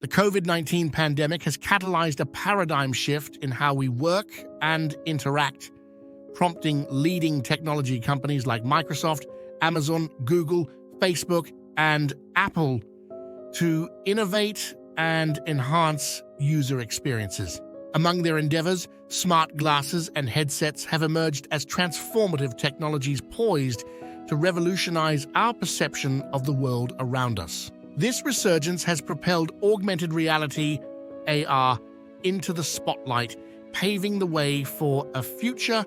The COVID-19 pandemic has catalyzed a paradigm shift in how we work and interact, prompting leading technology companies like Microsoft, Amazon, Google, Facebook, and Apple to innovate and enhance user experiences. Among their endeavors, smart glasses and headsets have emerged as transformative technologies poised to revolutionize our perception of the world around us. This resurgence has propelled augmented reality, AR, into the spotlight, paving the way for a future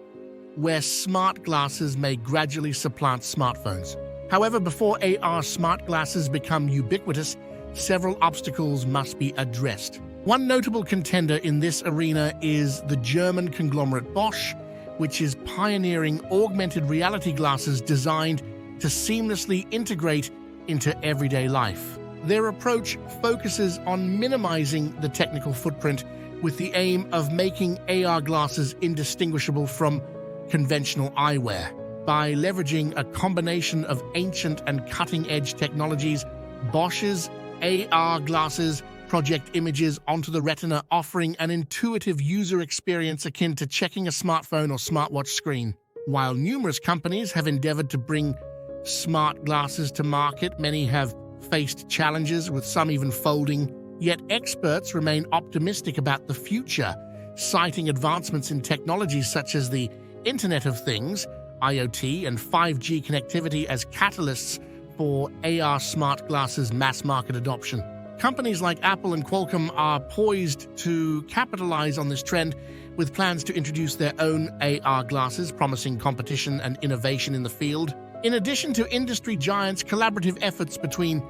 where smart glasses may gradually supplant smartphones. However, before AR smart glasses become ubiquitous, several obstacles must be addressed. One notable contender in this arena is the German conglomerate Bosch, which is pioneering augmented reality glasses designed to seamlessly integrate into everyday life. Their approach focuses on minimizing the technical footprint with the aim of making AR glasses indistinguishable from conventional eyewear. By leveraging a combination of ancient and cutting-edge technologies, Bosch's AR glasses project images onto the retina, offering an intuitive user experience akin to checking a smartphone or smartwatch screen. While numerous companies have endeavored to bring smart glasses to market, many have faced challenges, with some even folding. Yet experts remain optimistic about the future, citing advancements in technologies such as the Internet of Things, IoT, and 5G connectivity as catalysts for AR smart glasses mass market adoption. Companies like Apple and Qualcomm are poised to capitalize on this trend, with plans to introduce their own AR glasses, promising competition and innovation in the field. In addition to industry giants, collaborative efforts between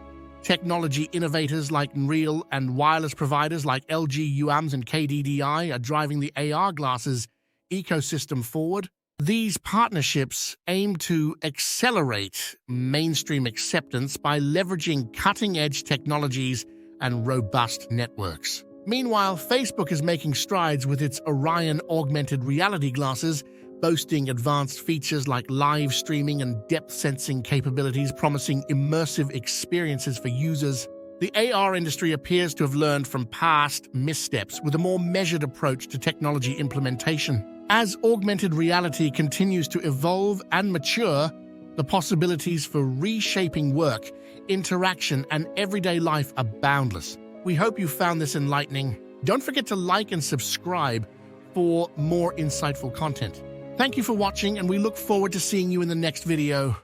technology innovators like Nreal and wireless providers like LG UAMS and KDDI are driving the AR glasses ecosystem forward. These partnerships aim to accelerate mainstream acceptance by leveraging cutting-edge technologies and robust networks. Meanwhile, Facebook is making strides with its Orion augmented reality glasses, boasting advanced features like live streaming and depth sensing capabilities, promising immersive experiences for users. The AR industry appears to have learned from past missteps with a more measured approach to technology implementation. As augmented reality continues to evolve and mature, the possibilities for reshaping work, interaction, and everyday life are boundless. We hope you found this enlightening. Don't forget to like and subscribe for more insightful content. Thank you for watching, and we look forward to seeing you in the next video.